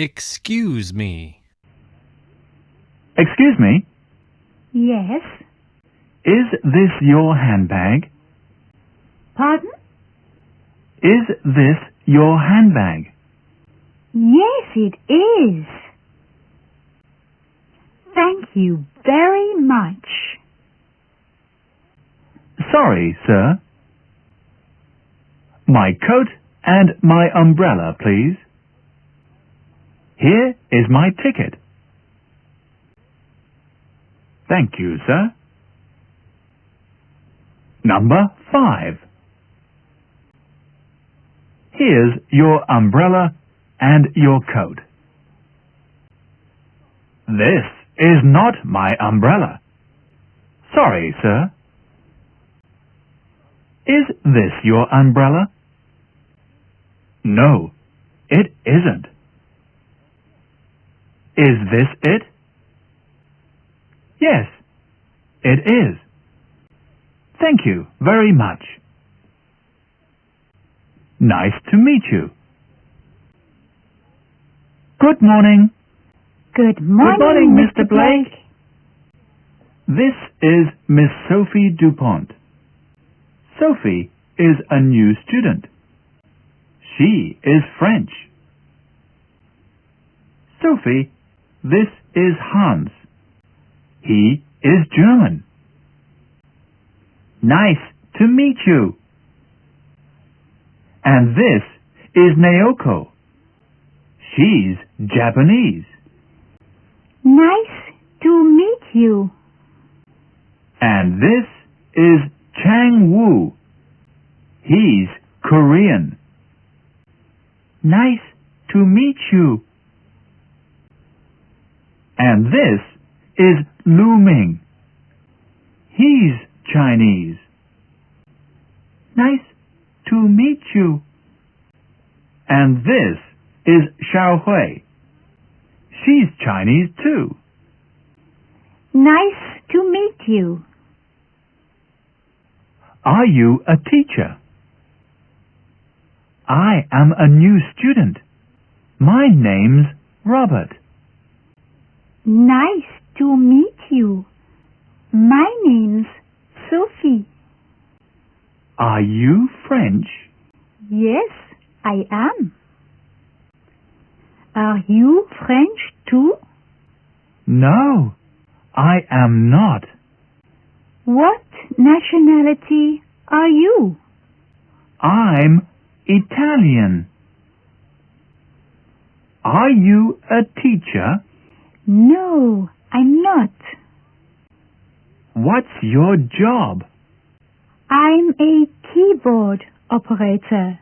Excuse me. Excuse me, Yes. is this your handbag? Pardon? Is this your handbag? Yes, it is. Thank you very much. Sorry, sir. My coat and my umbrella, please. Here is my ticket. Thank you, sir. Number 5. Here's your umbrella and your coat. This is not my umbrella. Sorry, sir. Is this your umbrella? No, it isn't. Is this it? Yes, it is. Thank you very much. Nice to meet you. Good morning. Good morning, Good morning, Mr. Mr. Blake. This is Miss Sophie DuPont. Sophie is a new student. She is French. Sophie, this is Hans. He is German. Nice to meet you. And this is Naoko. She's Japanese. Nice to meet you. And this is Chang Woo. He's Korean. Nice to meet you. And this is Lu Ming. He's Chinese. Nice to meet you. And this is Xiao Hui. She's Chinese too. Nice to meet you. Are you a teacher? I am a new student. My name's Robert. Nice to meet you. My name's Sophie. Are you French? Yes, I am. Are you French too? No, I am not. What nationality are you? I'm Italian. Are you a teacher? No, I'm not. What's your job? I'm a keyboard operator.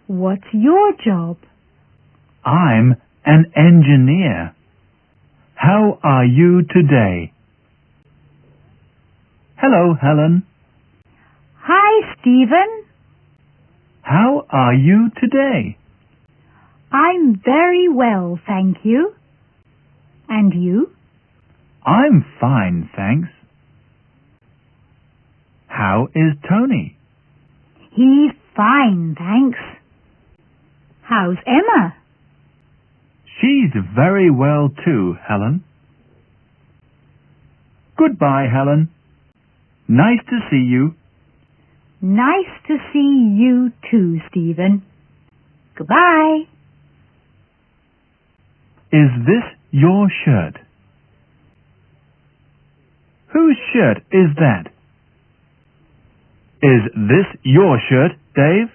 What's your job? I'm an engineer. How are you today? Hello, Helen. Hi, Stephen. How are you today? I'm very well, thank you. And you? I'm fine, thanks. How is Tony? He's fine, thanks. How's Emma? She's very well too, Helen. Goodbye, Helen. Nice to see you. Nice to see you too, Stephen. Goodbye. Is this your shirt? Whose shirt is that? Is this your shirt, Dave?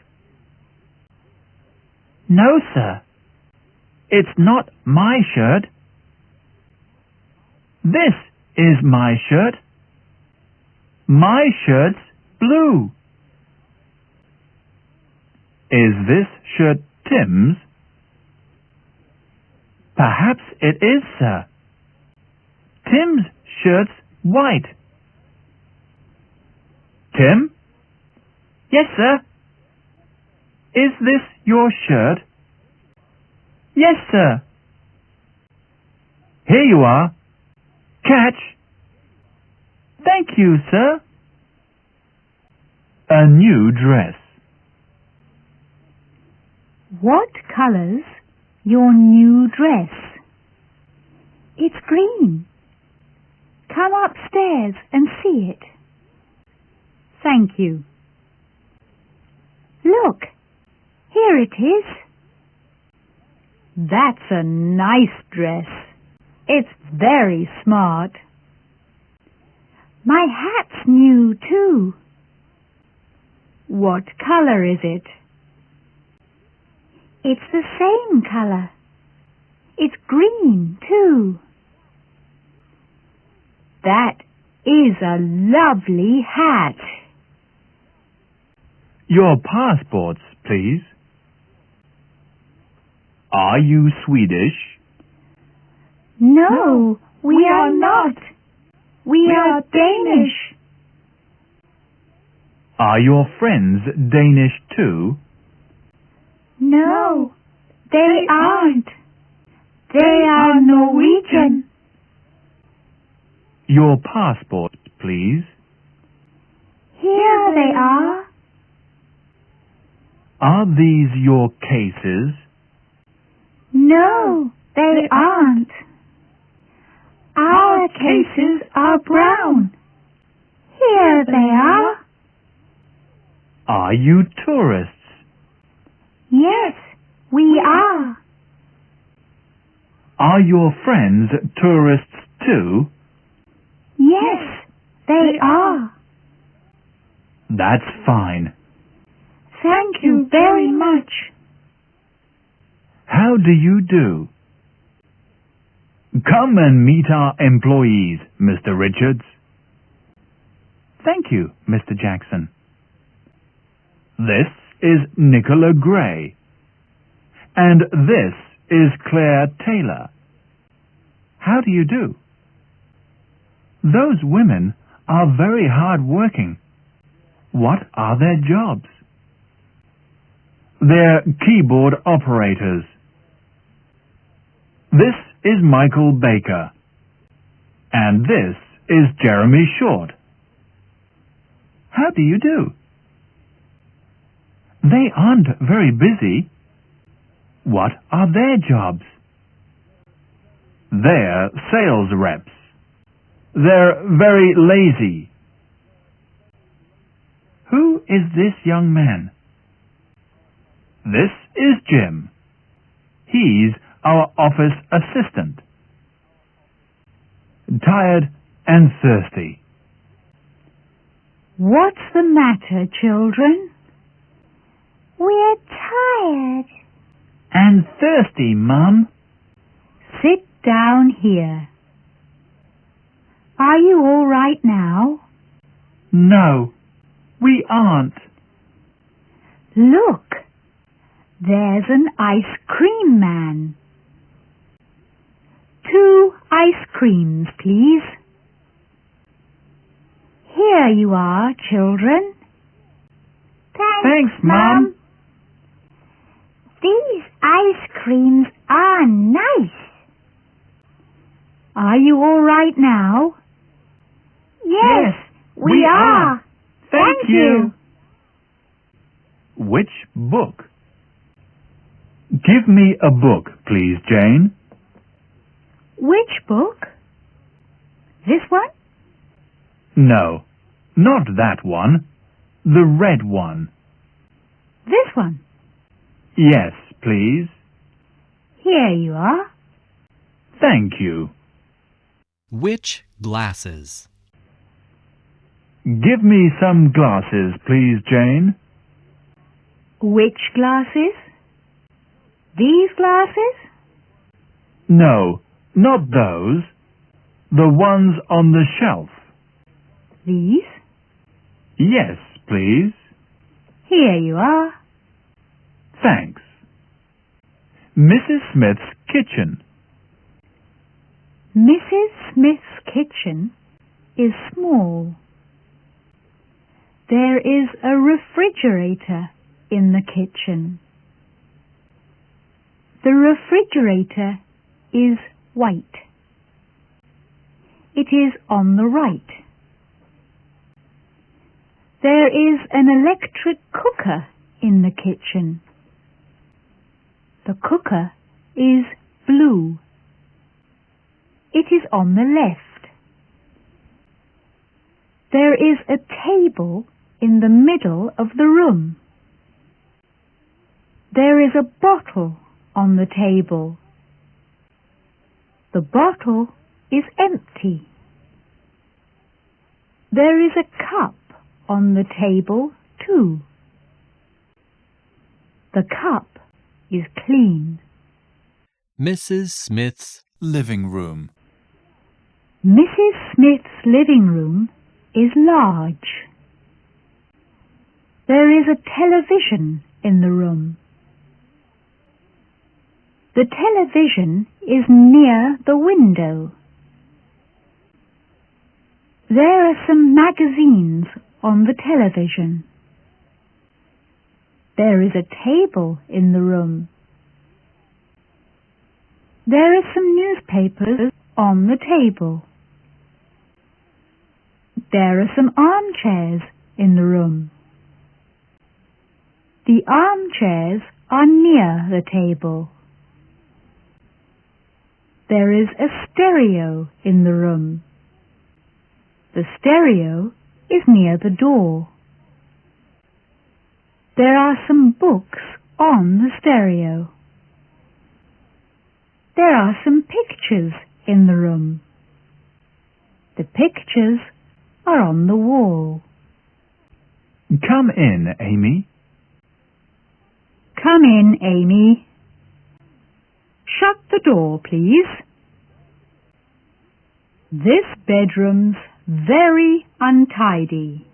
No, sir. It's not my shirt. This is my shirt. My shirt's blue. Is this shirt Tim's? Perhaps it is, sir. Tim's shirt's white. Tim? Yes, sir. Is this your shirt? Yes, sir. Here you are. Catch. Thank you, sir. A new dress. What colors your new dress. It's green. Come upstairs and see it. Thank you. Look, here it is. That's a nice dress. It's very smart. My hat's new too. What colour is it? It's the same colour. It's green too. That is a lovely hat. Your passports, please. Are you Swedish? No, we are not. We are Danish. Are your friends Danish too? No, they aren't. They are Norwegian. Your passports, please. Here they are. Are these your cases? No, they aren't. Our cases are brown. Here they are. Are you tourists? Yes, we are. Are your friends tourists too? Yes, they are. That's fine. Thank you very much. How do you do? Come and meet our employees, Mr. Richards. Thank you, Mr. Jackson. This is Nicola Gray. And this is Claire Taylor. How do you do? Those women are very hard-working. What are their jobs? They're keyboard operators. This is Michael Baker. And this is Jeremy Short. How do you do? They aren't very busy. What are their jobs? They're sales reps. They're very lazy. Who is this young man? This is Jim. He's our office assistant. Tired and thirsty. What's the matter, children? We're tired. And thirsty, Mum. Sit down here. Are you all right now? No, we aren't. Look, there's an ice cream man. 2 ice creams, please. Here you are, children. Thanks, Mum. These ice creams are nice. Are you all right now? Yes, we are. Thank you. Which book? Give me a book, please, Jane. Which book? This one? No, not that one. The red one. This one? Yes, please. Here you are. Thank you. Which glasses? Give me some glasses, please, Jane. Which glasses? These glasses? No, not those. The ones on the shelf. These? Yes, please. Here you are. Thanks. Mrs. Smith's kitchen. Mrs. Smith's kitchen is small. There is a refrigerator in the kitchen. The refrigerator is white. It is on the right. There is an electric cooker in the kitchen. The cooker is blue. It is on the left. There is a table in the middle of the room. There is a bottle on the table. The bottle is empty. There is a cup on the table too. The cup is clean. Mrs. Smith's living room. Mrs. Smith's living room is large. There is a television in the room. The television is near the window. There are some magazines on the television. There is a table in the room. There are some newspapers on the table. There are some armchairs in the room. The armchairs are near the table. There is a stereo in the room. The stereo is near the door. There are some books on the stereo. There are some pictures in the room. The pictures are on the wall. Come in, Amy. Come in, Amy. Shut the door, please. This bedroom's very untidy.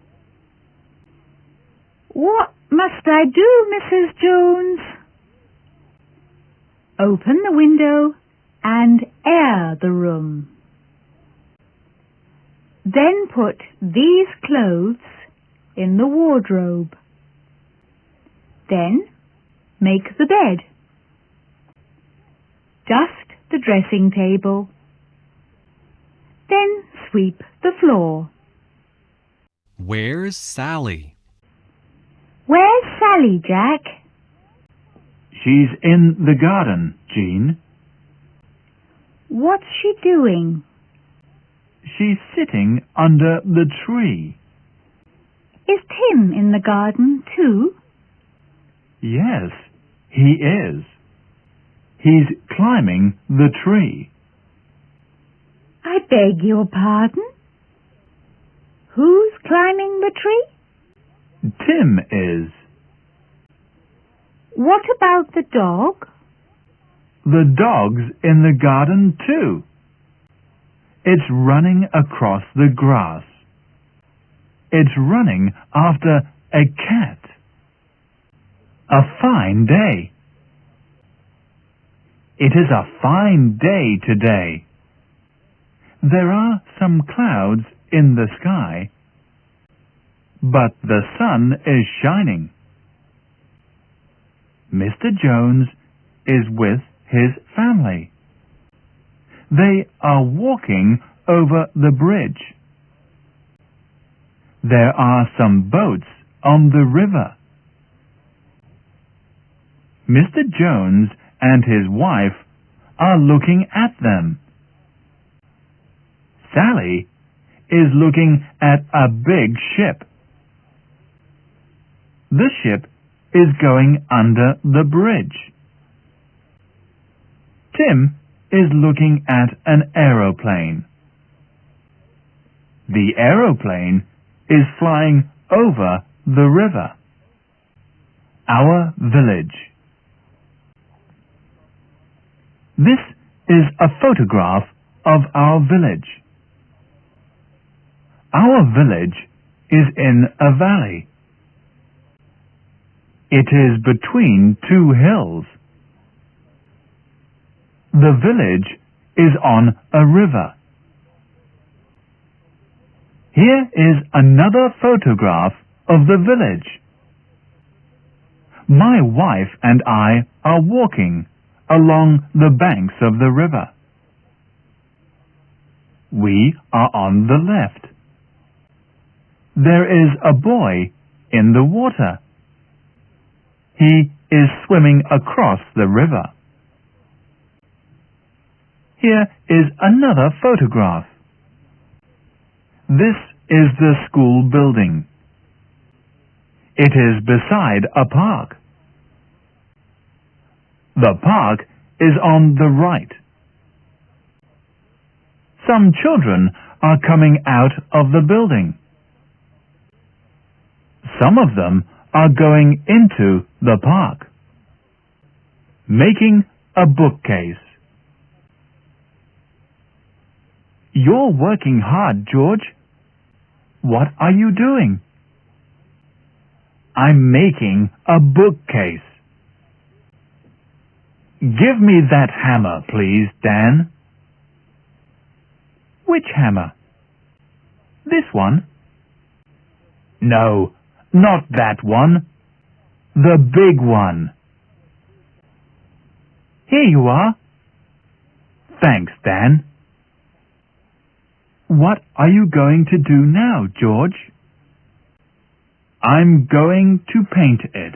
What must I do, Mrs. Jones? Open the window and air the room. Then put these clothes in the wardrobe. Then make the bed. Dust the dressing table. Then sweep the floor. Where's Sally? Where's Sally, Jack? She's in the garden, Jean. What's she doing? She's sitting under the tree. Is Tim in the garden too? Yes, he is. He's climbing the tree. I beg your pardon? Who's climbing the tree? Tim is. What about the dog? The dog's in the garden too. It's running across the grass. It's running after a cat. A fine day. It is a fine day today. There are some clouds in the sky, but the sun is shining. Mr. Jones is with his family. They are walking over the bridge. There are some boats on the river. Mr. Jones and his wife are looking at them. Sally is looking at a big ship. The ship is going under the bridge. Tim is looking at an aeroplane. The aeroplane is flying over the river. Our village. This is a photograph of our village. Our village is in a valley. It is between two hills. The village is on a river. Here is another photograph of the village. My wife and I are walking along the banks of the river. We are on the left. There is a boy in the water. He is swimming across the river. Here is another photograph. This is the school building. It is beside a park. The park is on the right. Some children are coming out of the building. Some of them are going into the park, making a bookcase. You're working hard, George. What are you doing? I'm making a bookcase. Give me that hammer, please, Dan. Which hammer? This one? No, not that one. The big one. Here you are. Thanks, Dan. What are you going to do now, George? I'm going to paint it.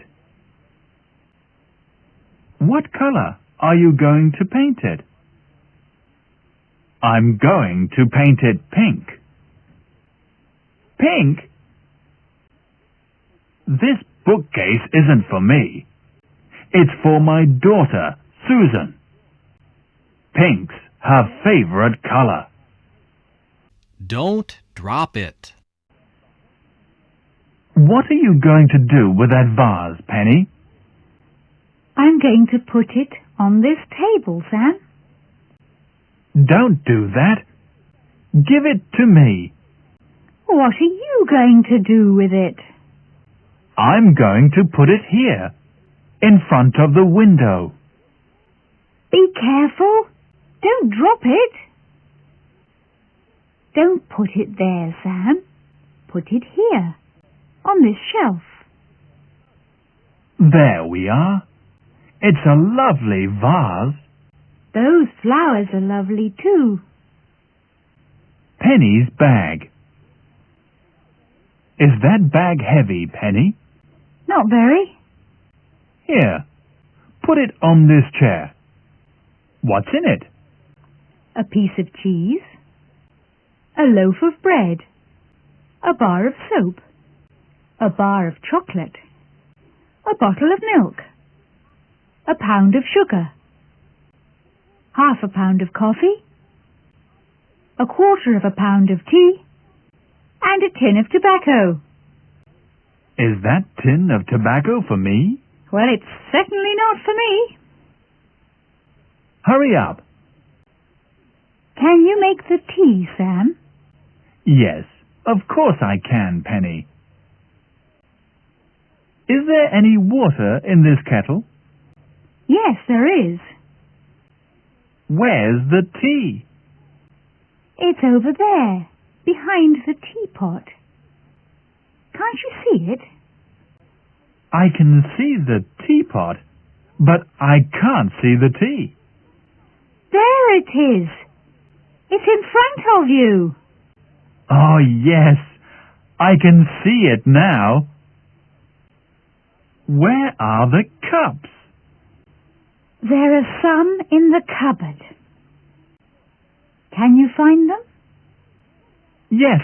What color are you going to paint it? I'm going to paint it pink. Pink? This bookcase isn't for me. It's for my daughter, Susan. Pink's her favorite color. Don't drop it. What are you going to do with that vase, Penny? I'm going to put it on this table, Sam. Don't do that. Give it to me. What are you going to do with it? I'm going to put it here, in front of the window. Be careful. Don't drop it. Don't put it there, Sam. Put it here, on this shelf. There we are. It's a lovely vase. Those flowers are lovely too. Penny's bag. Is that bag heavy, Penny? Not very. Here, put it on this chair. What's in it? A piece of cheese, a loaf of bread, a bar of soap, a bar of chocolate, a bottle of milk, a pound of sugar, half a pound of coffee, a quarter of a pound of tea, and a tin of tobacco. Is that tin of tobacco for me? Well, it's certainly not for me. Hurry up. Can you make the tea, Sam? Yes, of course I can, Penny. Is there any water in this kettle? Yes, there is. Where's the tea? It's over there, behind the teapot. Can't you see it? I can see the teapot, but I can't see the tea. There it is. It's in front of you. Oh, yes, I can see it now. Where are the cups? There are some in the cupboard. Can you find them? Yes,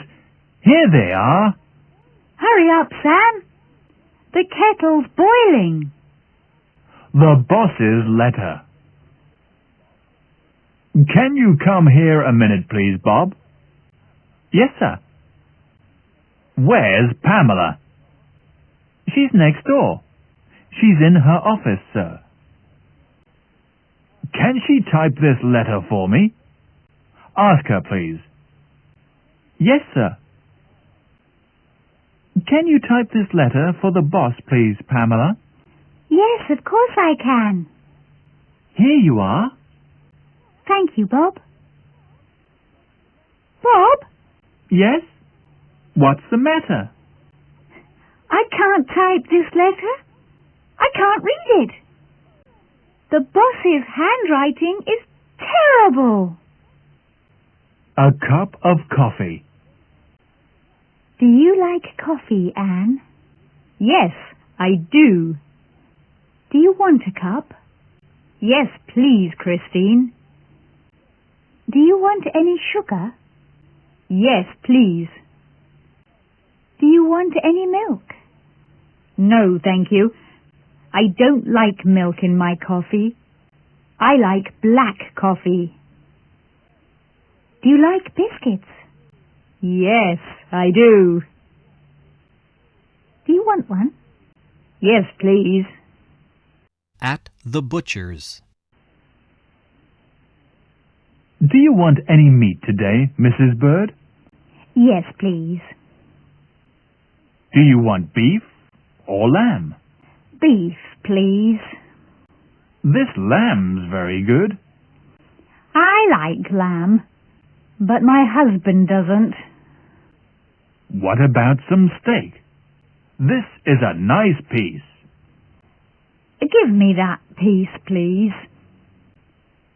here they are. Hurry up, Sam. The kettle's boiling. The boss's letter. Can you come here a minute, please, Bob? Yes, sir. Where's Pamela? She's next door. She's in her office, sir. Can she type this letter for me? Ask her, please. Yes, sir. Can you type this letter for the boss, please, Pamela? Yes, of course I can. Here you are. Thank you, Bob. Bob? Yes? What's the matter? I can't type this letter. I can't read it. The boss's handwriting is terrible. A cup of coffee. Do you like coffee, Anne? Yes, I do. Do you want a cup? Yes, please, Christine. Do you want any sugar? Yes, please. Do you want any milk? No, thank you. I don't like milk in my coffee. I like black coffee. Do you like biscuits? Yes, I do. Do you want one? Yes, please. At the butcher's. Do you want any meat today, Mrs. Bird? Yes, please. Do you want beef or lamb? Beef, please. This lamb's very good. I like lamb, but my husband doesn't. What about some steak? This is a nice piece. Give me that piece, please.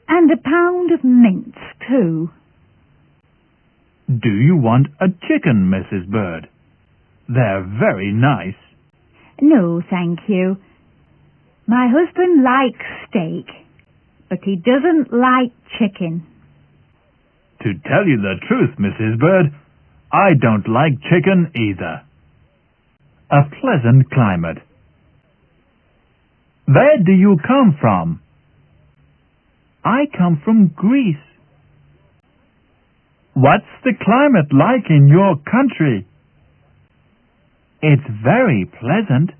And a pound of mince, too. Do you want a chicken, Mrs. Bird? They're very nice. No, thank you. My husband likes steak, but he doesn't like chicken. To tell you the truth, Mrs. Bird, I don't like chicken either. A pleasant climate. Where do you come from? I come from Greece. What's the climate like in your country? It's very pleasant.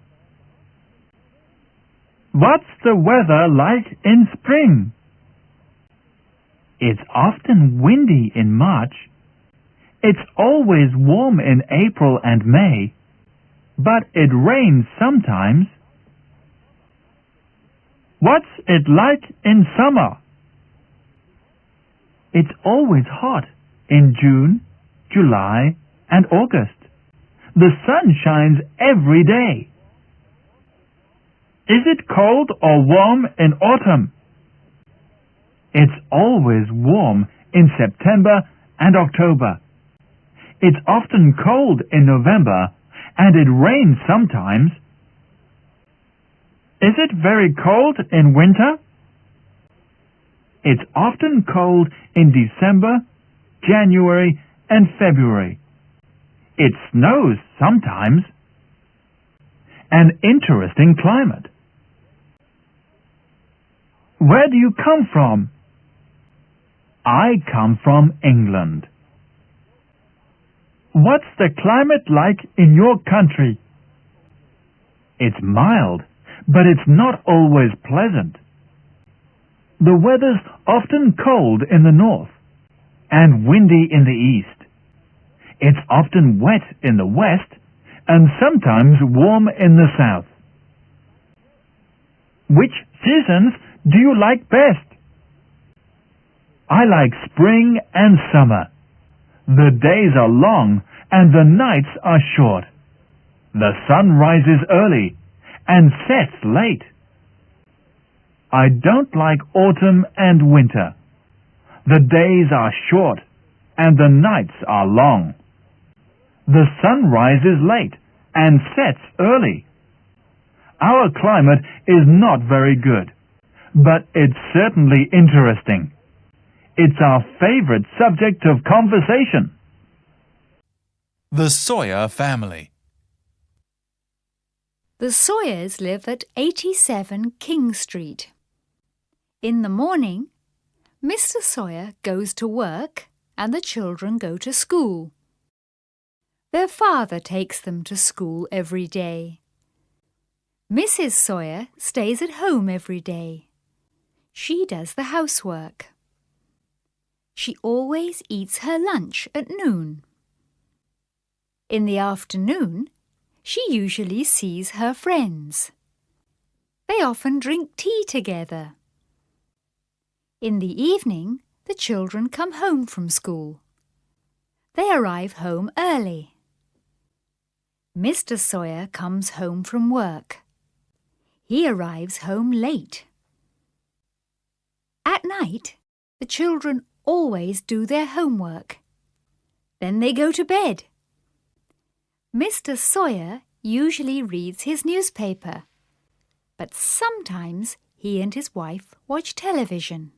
What's the weather like in spring? It's often windy in March. It's always warm in April and May, but it rains sometimes. What's it like in summer? It's always hot in June, July, and August. The sun shines every day. Is it cold or warm in autumn? It's always warm in September and October. It's often cold in November, and it rains sometimes. Is it very cold in winter? It's often cold in December, January, and February. It snows sometimes. An interesting climate. Where do you come from? I come from England. What's the climate like in your country? It's mild, but it's not always pleasant. The weather's often cold in the north and windy in the east. It's often wet in the west and sometimes warm in the south. Which seasons do you like best? I like spring and summer. The days are long and the nights are short. The sun rises early and sets late. I don't like autumn and winter. The days are short and the nights are long. The sun rises late and sets early. Our climate is not very good, but it's certainly interesting. It's our favorite subject of conversation. The Sawyer family. The Sawyers live at 87 King Street. In the morning, Mr. Sawyer goes to work and the children go to school. Their father takes them to school every day. Mrs. Sawyer stays at home every day. She does the housework. She always eats her lunch at noon. In the afternoon, she usually sees her friends. They often drink tea together. In the evening, the children come home from school. They arrive home early. Mr. Sawyer comes home from work. He arrives home late. At night, the children always do their homework. Then they go to bed. Mr. Sawyer usually reads his newspaper, but sometimes he and his wife watch television.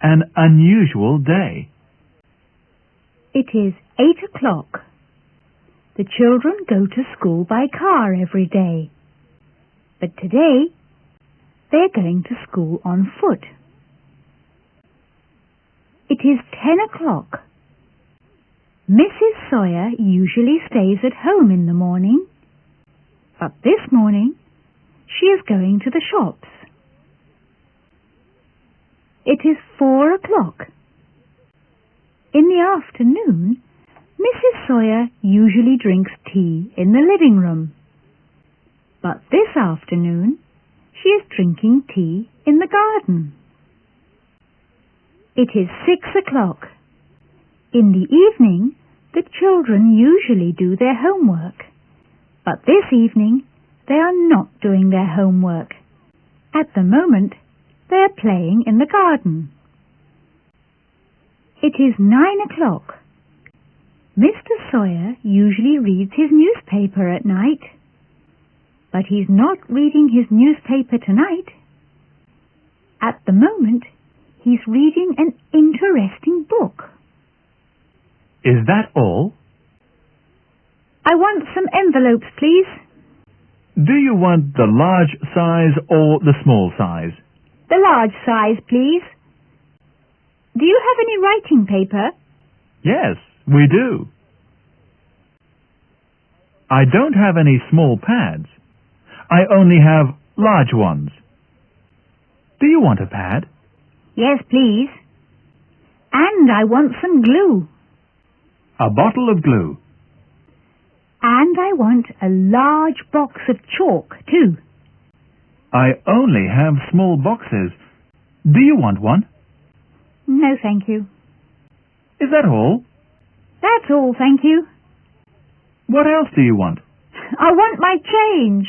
an unusual day. It is 8 o'clock. The children go to school by car every day. But today, they're going to school on foot. It is 10 o'clock. Mrs. Sawyer usually stays at home in the morning, but this morning she is going to the shops. It is 4 o'clock. In the afternoon, Mrs. Sawyer usually drinks tea in the living room, but this afternoon she is drinking tea in the garden. It is 6 o'clock. In the evening, the children usually do their homework, but this evening they are not doing their homework. At the moment, they are playing in the garden. It is 9 o'clock. Mr. Sawyer usually reads his newspaper at night, but he's not reading his newspaper tonight. At the moment, he's reading an interesting book. Is that all? I want some envelopes, please. Do you want the large size or the small size? The large size, please. Do you have any writing paper? Yes, we do. I don't have any small pads. I only have large ones. Do you want a pad? Yes, please. And I want some glue. A bottle of glue. And I want a large box of chalk, too. I only have small boxes. Do you want one? No, thank you. Is that all? That's all, thank you. What else do you want? I want my change.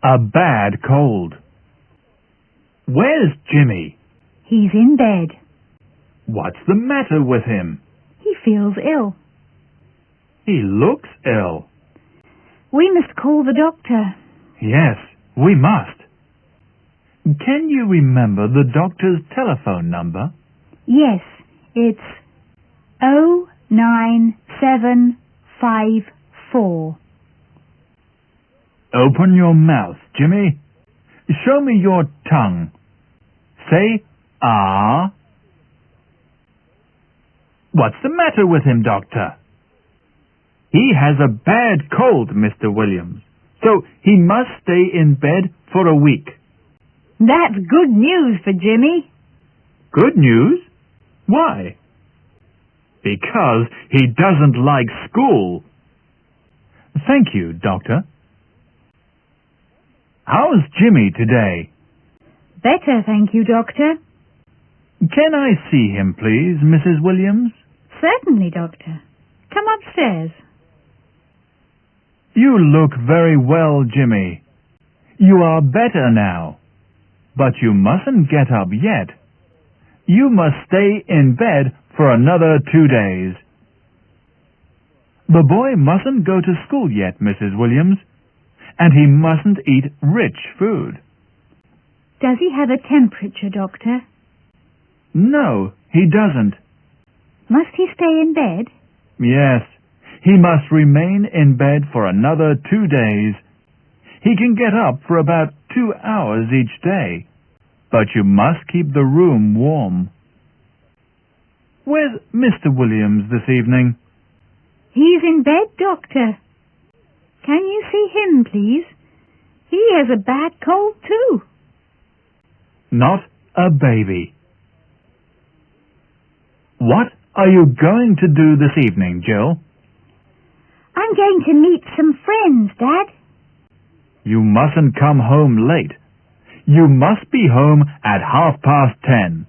A bad cold. Where's Jimmy? He's in bed. What's the matter with him? He feels ill. He looks ill. We must call the doctor. Yes, we must. Can you remember the doctor's telephone number? Yes, it's 09754. Open your mouth, Jimmy. Show me your tongue. Say, ah. What's the matter with him, doctor? He has a bad cold, Mr. Williams, so he must stay in bed for a week. That's good news for Jimmy. Good news? Why? Because he doesn't like school. Thank you, doctor. How's Jimmy today? Better, thank you, doctor. Can I see him, please, Mrs. Williams? Certainly, doctor. Come upstairs. You look very well, Jimmy. You are better now. But you mustn't get up yet. You must stay in bed for another 2 days. The boy mustn't go to school yet, Mrs. Williams, and he mustn't eat rich food. Does he have a temperature, doctor? No, he doesn't. Must he stay in bed? Yes, he must remain in bed for another 2 days. He can get up for about 2 hours each day, but you must keep the room warm. Where's Mr. Williams this evening? He's in bed, doctor. Can you see him, please? He has a bad cold, too. Not a baby. What are you going to do this evening, Jill? I'm going to meet some friends, Dad. You mustn't come home late. You must be home at 10:30.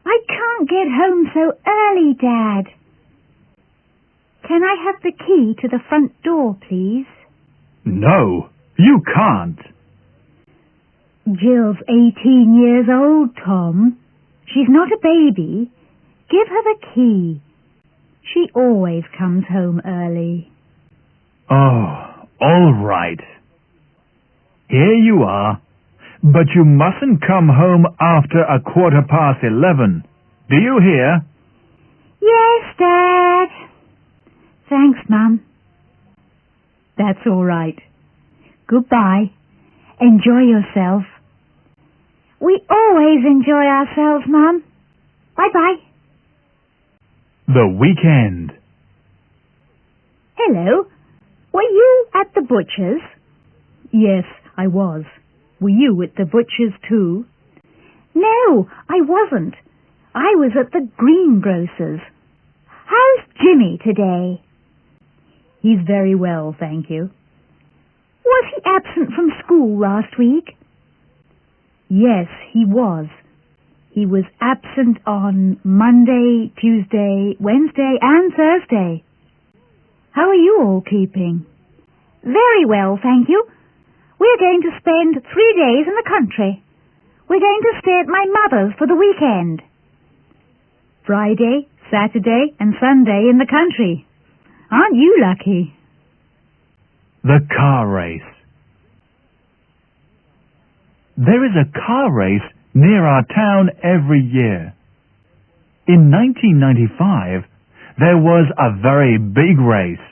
I can't get home so early, Dad. Can I have the key to the front door, please? No, you can't. Jill's 18 years old, Tom. She's not a baby. Give her the key. She always comes home early. Oh, all right. Here you are. But you mustn't come home after 11:15. Do you hear? Yes, Dad. Thanks, Mum. That's all right. Goodbye. Enjoy yourself. We always enjoy ourselves, Mum. Bye-bye. The weekend. Hello. Were you at the butcher's? Yes, I was. Were you at the butcher's too? No, I wasn't. I was at the greengrocer's. How's Jimmy today? He's very well, thank you. Was he absent from school last week? Yes, he was. He was absent on Monday, Tuesday, Wednesday and Thursday. How are you all keeping? Very well, thank you. We're going to spend 3 days in the country. We're going to stay at my mother's for the weekend. Friday, Saturday and Sunday in the country. Aren't you lucky? The car race. There is a car race near our town every year. In 1995, there was a very big race.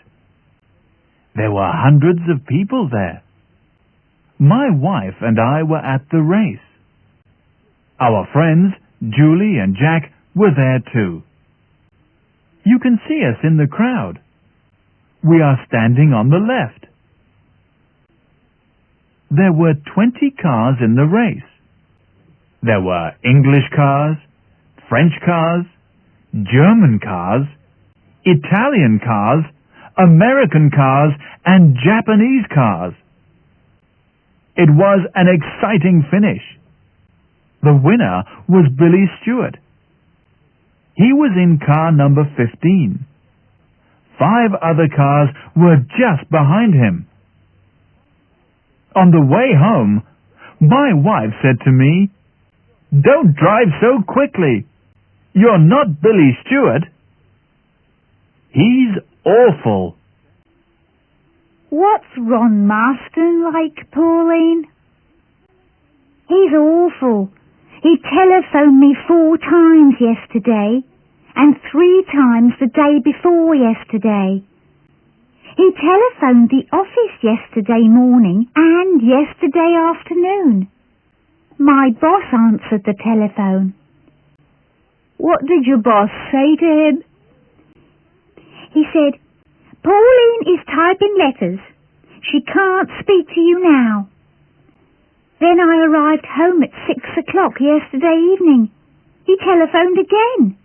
There were hundreds of people there. My wife and I were at the race. Our friends, Julie and Jack, were there too. You can see us in the crowd. We are standing on the left. There were 20 cars in the race. There were English cars, French cars, German cars, Italian cars, American cars, and Japanese cars. It was an exciting finish. The winner was Billy Stewart. He was in car number 15. 5 other cars were just behind him. On the way home, my wife said to me, "Don't drive so quickly. You're not Billy Stewart." He's awful. What's Ron Marston like, Pauline? He's awful. He telephoned me 4 times yesterday and 3 times the day before yesterday. He telephoned the office yesterday morning and yesterday afternoon. My boss answered the telephone. What did your boss say to him? He said, "Pauline is typing letters. She can't speak to you now." Then I arrived home at 6 o'clock yesterday evening. He telephoned again,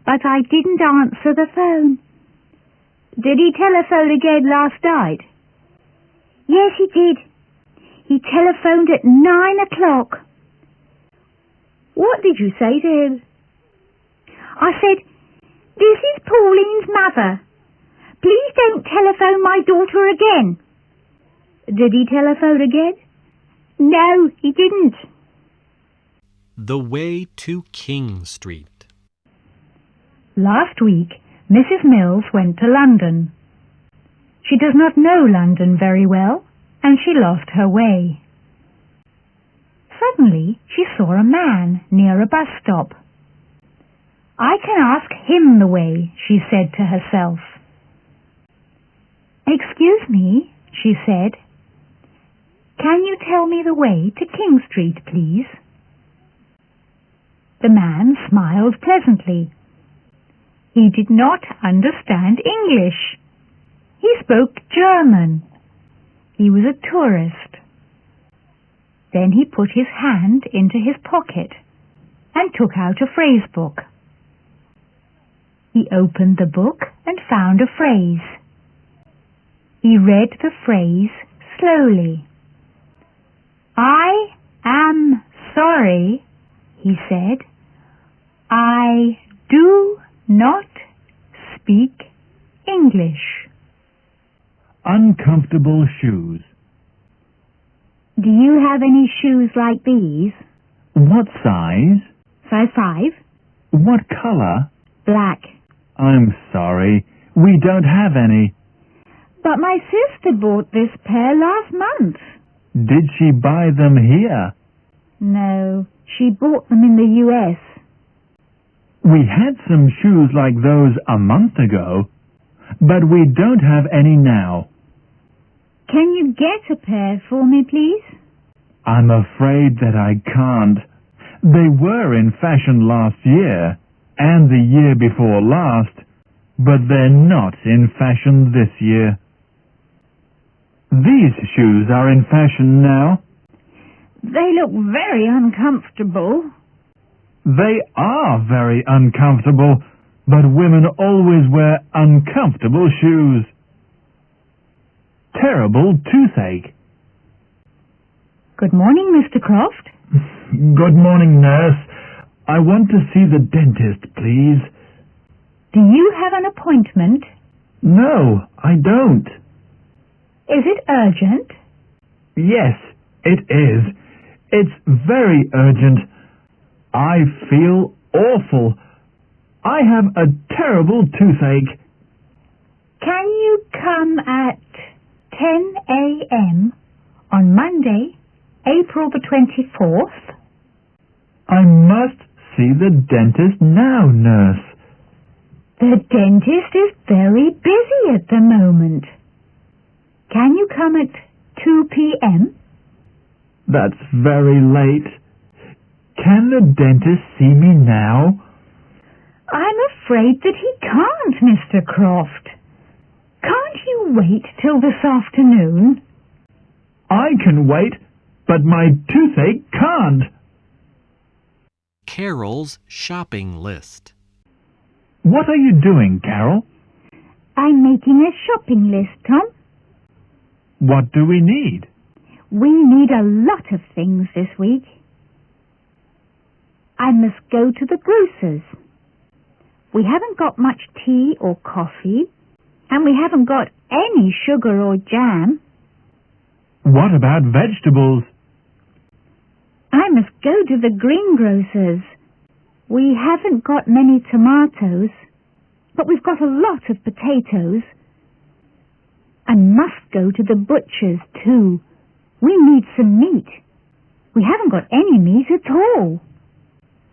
but I didn't answer the phone. Did he telephone again last night? Yes, he did. He telephoned at 9 o'clock. What did you say to him? I said, "This is Pauline's mother. Please don't telephone my daughter again." Did he telephone again? No, he didn't. The way to King Street. Last week, Mrs. Mills went to London. She does not know London very well, and she lost her way. Suddenly, she saw a man near a bus stop. "I can ask him the way," she said to herself. "Excuse me," she said. "Can you tell me the way to King Street, please?" The man smiled pleasantly. He did not understand English. He spoke German. He was a tourist. Then he put his hand into his pocket and took out a phrase book. He opened the book and found a phrase. He read the phrase slowly. "I am sorry," he said. "I do not speak English." Uncomfortable shoes. Do you have any shoes like these? What size? Size 5. What color? Black. I'm sorry, we don't have any. But my sister bought this pair last month. Did she buy them here? No, she bought them in the US. We had some shoes like those a month ago, but we don't have any now. Can you get a pair for me, please? I'm afraid that I can't. They were in fashion last year and the year before last, but they're not in fashion this year. These shoes are in fashion now. They look very uncomfortable. They are very uncomfortable, but women always wear uncomfortable shoes. Terrible toothache. Good morning, Mr. Croft. Good morning, nurse. I want to see the dentist, please. Do you have an appointment? No, I don't. Is it urgent? Yes, it is. It's very urgent. I feel awful. I have a terrible toothache. Can you come at 10 a.m. on Monday, April the 24th? I must see the dentist now, nurse. The dentist is very busy at the moment. Can you come at 2 p.m.? That's very late. Can the dentist see me now? I'm afraid that he can't, Mr. Croft. Can't you wait till this afternoon? I can wait, but my toothache can't. Carol's shopping list. What are you doing, Carol? I'm making a shopping list, Tom. What do we need? We need a lot of things this week. I must go to the grocer's. We haven't got much tea or coffee, and we haven't got any sugar or jam. What about vegetables? I must go to the greengrocer's. We haven't got many tomatoes, but we've got a lot of potatoes. I must go to the butcher's too. We need some meat. We haven't got any meat at all.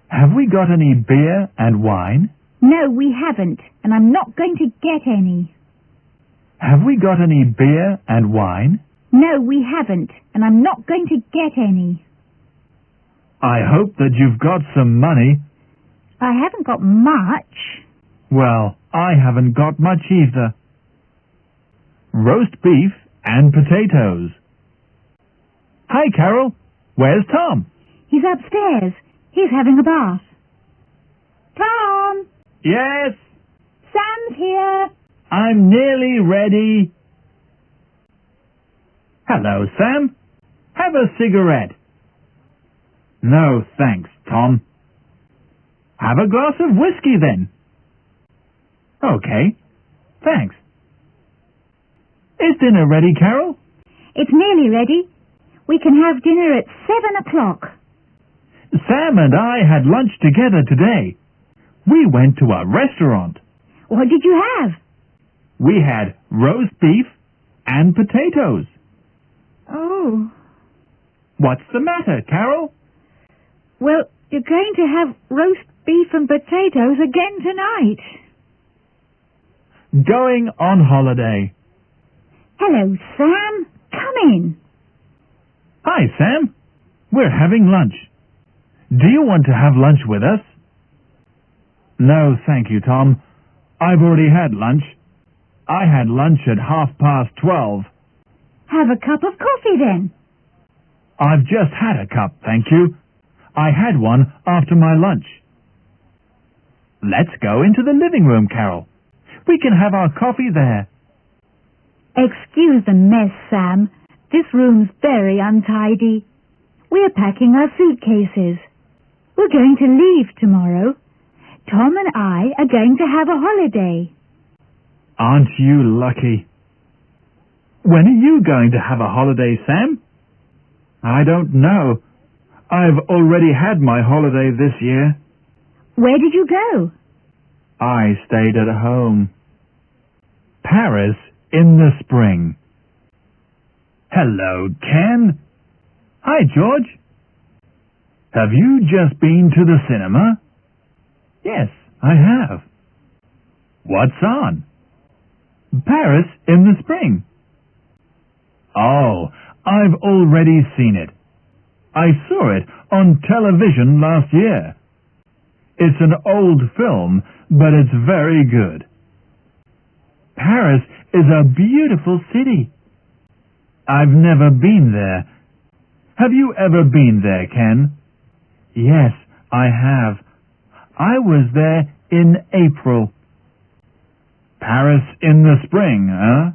Have we got any beer and wine? No, we haven't, and I'm not going to get any. Have we got any beer and wine? No, we haven't, and I'm not going to get any. I hope that you've got some money. I haven't got much. Well, I haven't got much either. Roast beef and potatoes. Hi, Carol. Where's Tom? He's upstairs. He's having a bath. Tom! Yes, Sam's here. I'm nearly ready. Hello, Sam. Have a cigarette. No, thanks, Tom. Have a glass of whiskey, then. Okay, thanks. Is dinner ready, Carol? It's nearly ready. We can have dinner at 7 o'clock. Sam and I had lunch together today. We went to a restaurant. What did you have? We had roast beef and potatoes. Oh. What's the matter, Carol? Well, you're going to have roast beef and potatoes again tonight. Going on holiday. Hello, Sam. Come in. Hi, Sam. We're having lunch. Do you want to have lunch with us? No, thank you, Tom. I've already had lunch. I had lunch at 12:30. Have a cup of coffee then. I've just had a cup, thank you. I had one after my lunch. Let's go into the living room, Carol. We can have our coffee there. Excuse the mess, Sam. This room's very untidy. We're packing our suitcases. We're going to leave tomorrow. Tom and I are going to have a holiday. Aren't you lucky? When are you going to have a holiday, Sam? I don't know. I've already had my holiday this year. Where did you go? I stayed at home. Paris in the spring. Hello, Ken. Hi, George. Have you just been to the cinema? Yes, I have. What's on? Paris in the spring. Oh, I've already seen it. I saw it on television last year. It's an old film, but it's very good. Paris is a beautiful city. I've never been there. Have you ever been there, Ken? Yes, I have. I was there in April. Paris in the spring, huh?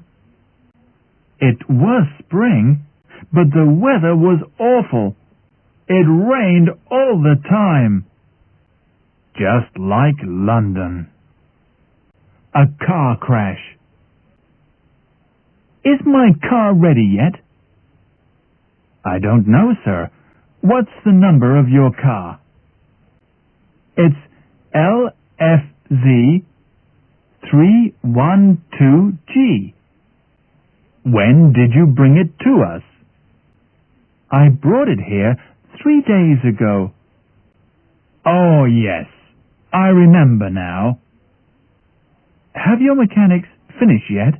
It was spring, but the weather was awful. It rained all the time. Just like London. A car crash. Is my car ready yet? I don't know, sir. What's the number of your car? It's LFZ 312G. When did you bring it to us? I brought it here 3 days ago. Oh, yes. I remember now. Have your mechanics finished yet?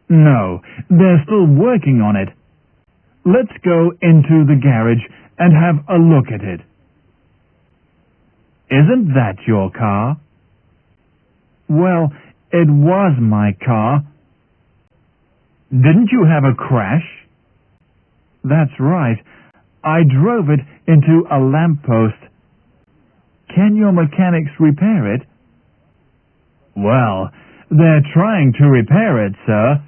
No, they're still working on it. Let's go into the garage and have a look at it. Isn't that your car? Well, it was my car. Didn't you have a crash? That's right. I drove it into a lamppost. Can your mechanics repair it? Well, they're trying to repair it, sir.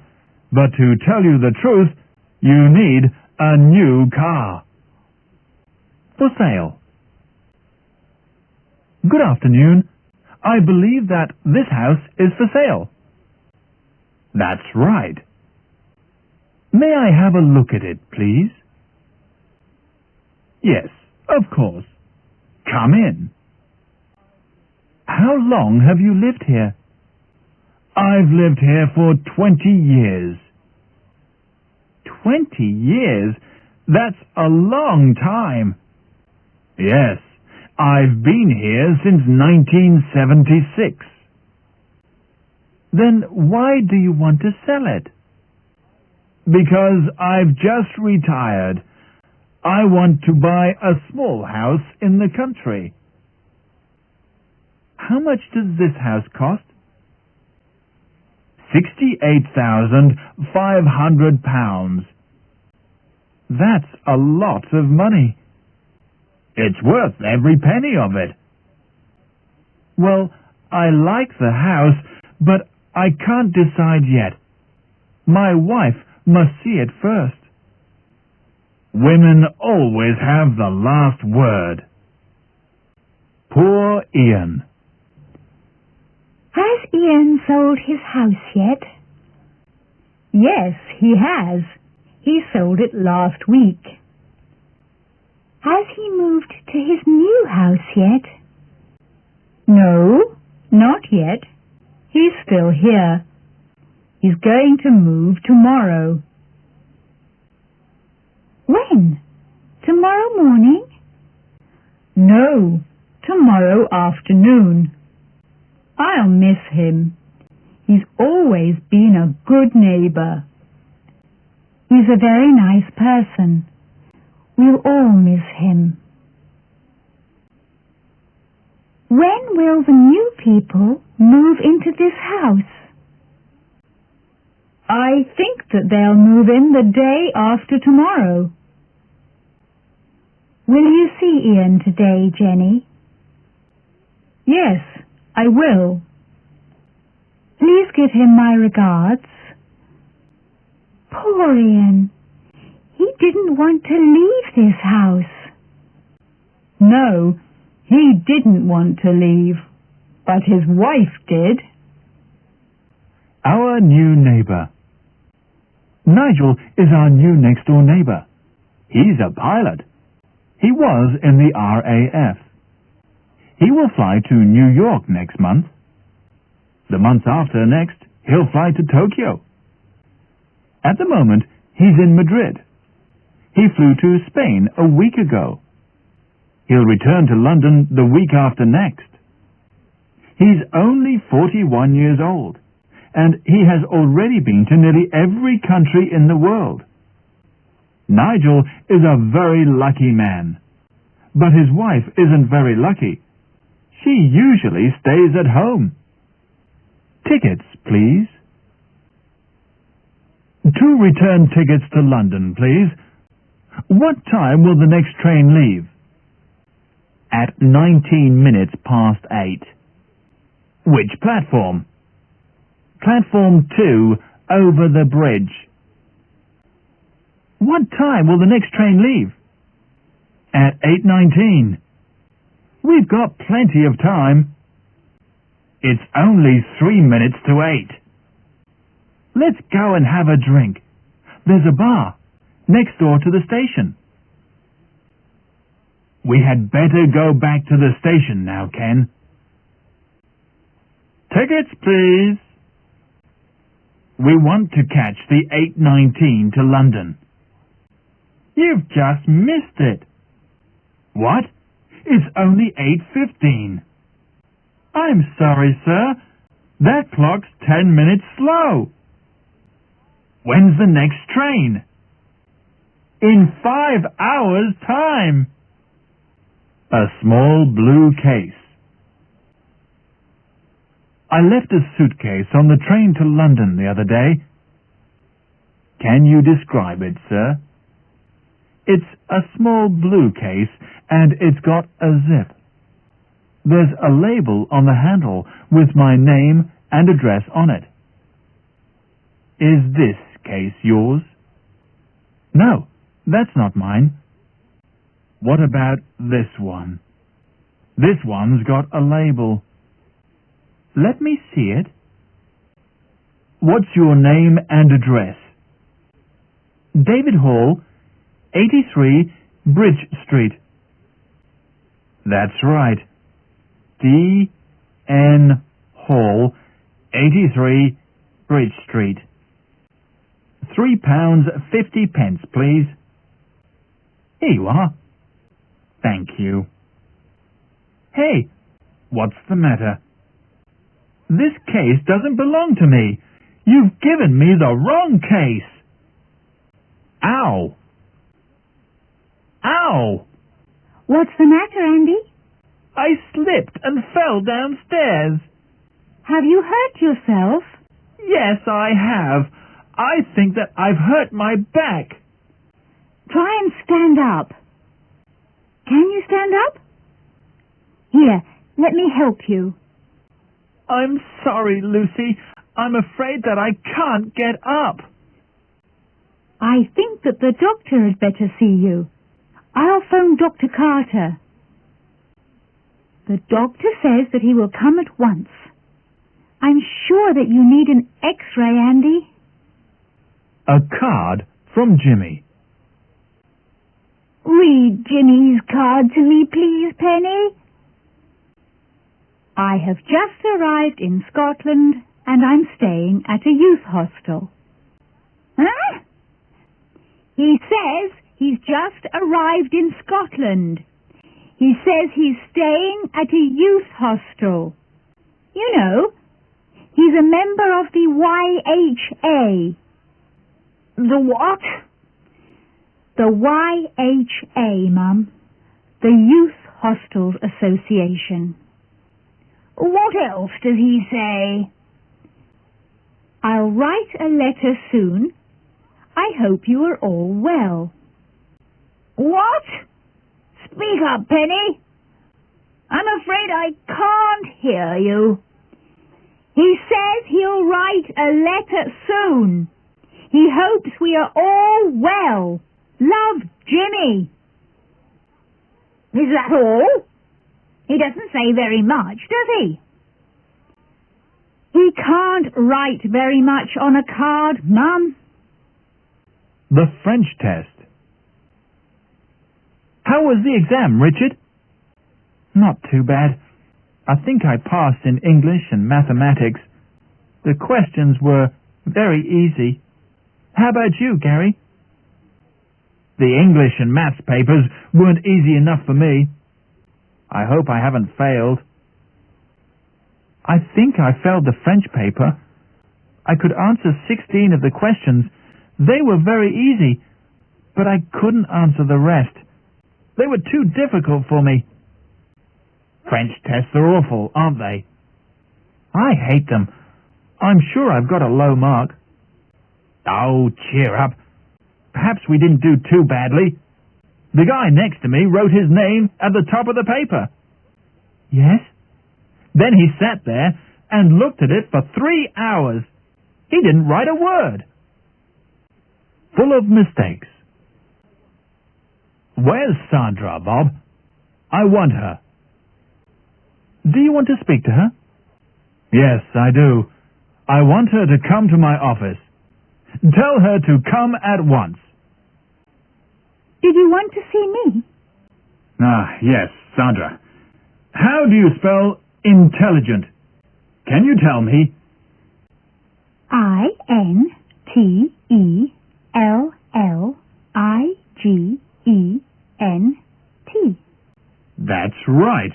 But to tell you the truth, you need a new car. For sale. Good afternoon. I believe that this house is for sale. That's right. May I have a look at it, please? Yes, of course. Come in. How long have you lived here? I've lived here for 20 years. 20 years? That's a long time. Yes, I've been here since 1976. Then why do you want to sell it? Because I've just retired. I want to buy a small house in the country. How much does this house cost? £68,500. That's a lot of money. It's worth every penny of it. Well, I like the house, but I can't decide yet. My wife must see it first. Women always have the last word. Poor Ian. Has Ian sold his house yet? Yes, he has. He sold it last week. Has he moved to his new house yet? No, not yet. He's still here. He's going to move tomorrow. When? Tomorrow morning? No, tomorrow afternoon. I'll miss him. He's always been a good neighbour. He's a very nice person. We'll all miss him. When will the new people move into this house? I think that they'll move in the day after tomorrow. Will you see Ian today, Jenny? Yes, I will. Please give him my regards. Poor Ian. He didn't want to leave this house. No, he didn't want to leave, but his wife did. Our new neighbour. Nigel is our new next-door neighbour. He's a pilot. He was in the RAF. He will fly to New York next month. The month after next, he'll fly to Tokyo. At the moment, he's in Madrid. He flew to Spain a week ago. He'll return to London the week after next. He's only 41 years old, and he has already been to nearly every country in the world. Nigel is a very lucky man, but his wife isn't very lucky. She usually stays at home. Tickets, please. 2 return tickets to London, please. What time will the next train leave? At 19 minutes past 8. Which platform? Platform 2, over the bridge. What time will the next train leave? At 8:19. We've got plenty of time. It's only 3 minutes to 8. Let's go and have a drink. There's a bar next door to the station. We had better go back to the station now, Ken. Tickets, please. We want to catch the 8:19 to London. You've just missed it. What? It's only 8:15. I'm sorry, sir. That clock's 10 minutes slow. When's the next train? In 5 hours' time. A small blue case. I left a suitcase on the train to London the other day. Can you describe it, sir? It's a small blue case, and it's got a zip. There's a label on the handle with my name and address on it. Is this case yours? No, that's not mine. What about this one? This one's got a label. Let me see it. What's your name and address? David Hall, 83 Bridge Street. That's right. D.N. Hall, 83 Bridge Street. £3.50, please. Here you are. Thank you. Hey, what's the matter? This case doesn't belong to me. You've given me the wrong case. Ow. Ow. What's the matter, Andy? I slipped and fell downstairs. Have you hurt yourself? Yes, I have. I think that I've hurt my back. Try and stand up. Can you stand up? Here, let me help you. I'm sorry, Lucy. I'm afraid that I can't get up. I think that the doctor had better see you. I'll phone Dr. Carter. The doctor says that he will come at once. I'm sure that you need an X-ray, Andy. A card from Jimmy. Read Jimmy's card to me, please, Penny. I have just arrived in Scotland and I'm staying at a youth hostel. Huh? He says he's just arrived in Scotland. He says he's staying at a youth hostel. You know, he's a member of the YHA. The what? The YHA, Mum. The Youth Hostels Association. What else does he say? I'll write a letter soon. I hope you are all well. What? Speak up, Penny. I'm afraid I can't hear you. He says he'll write a letter soon. He hopes we are all well. Love, Jimmy. Is that all? He doesn't say very much, does he? He can't write very much on a card, Mum. The French test. How was the exam, Richard? Not too bad. I think I passed in English and mathematics. The questions were very easy. How about you, Gary? The English and maths papers weren't easy enough for me. I hope I haven't failed. I think I failed the French paper. I could answer 16 of the questions. They were very easy, but I couldn't answer the rest. They were too difficult for me. French tests are awful, aren't they? I hate them. I'm sure I've got a low mark. Oh, cheer up. Perhaps we didn't do too badly. The guy next to me wrote his name at the top of the paper. Yes? Then he sat there and looked at it for 3 hours. He didn't write a word. Full of mistakes. Where's Sandra, Bob? I want her. Do you want to speak to her? Yes, I do. I want her to come to my office. Tell her to come at once. Did you want to see me? Yes, Sandra. How do you spell intelligent? Can you tell me? INTELLIGENT. That's right.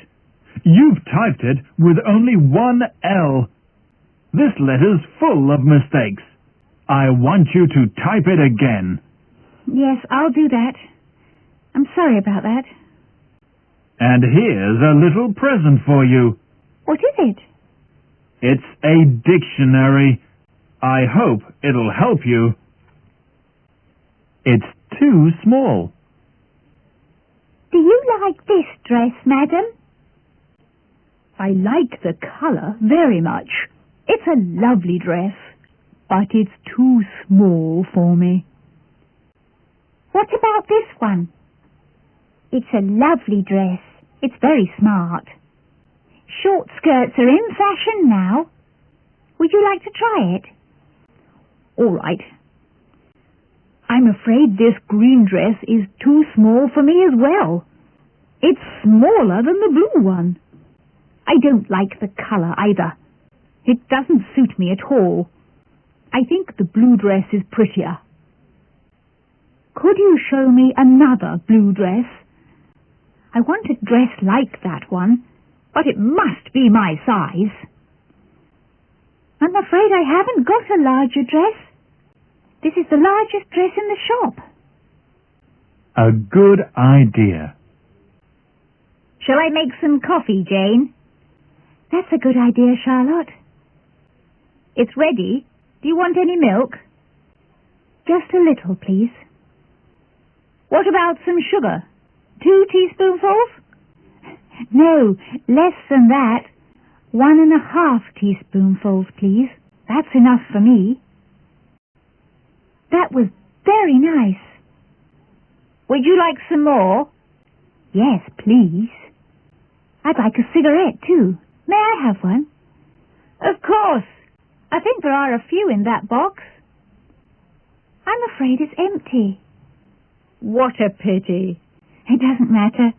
You've typed it with only one L. This letter's full of mistakes. I want you to type it again. Yes, I'll do that. I'm sorry about that. And here's a little present for you. What is it? It's a dictionary. I hope it'll help you. It's too small. Do you like this dress, madam? I like the colour very much. It's a lovely dress, but it's too small for me. What about this one? It's a lovely dress. It's very smart. Short skirts are in fashion now. Would you like to try it? All right. I'm afraid this green dress is too small for me as well. It's smaller than the blue one. I don't like the colour either. It doesn't suit me at all. I think the blue dress is prettier. Could you show me another blue dress? I want a dress like that one, but it must be my size. I'm afraid I haven't got a larger dress. This is the largest dress in the shop. A good idea. Shall I make some coffee, Jane? That's a good idea, Charlotte. It's ready. Do you want any milk? Just a little, please. What about some sugar? 2 teaspoonfuls? No, less than that. 1.5 teaspoonfuls, please. That's enough for me. That was very nice. Would you like some more? Yes, please. I'd like a cigarette, too. May I have one? Of course. I think there are a few in that box. I'm afraid it's empty. What a pity. It doesn't matter.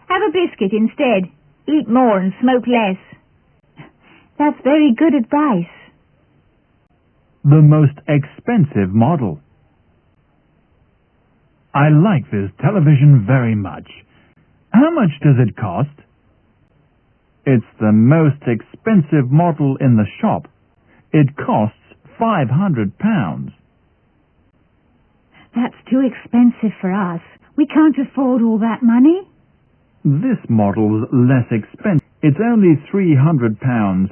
Have a biscuit instead. Eat more and smoke less. That's very good advice. The most expensive model. I like this television very much. How much does it cost? It's the most expensive model in the shop. It costs £500. That's too expensive for us. We can't afford all that money. This model's less expensive. It's only £300.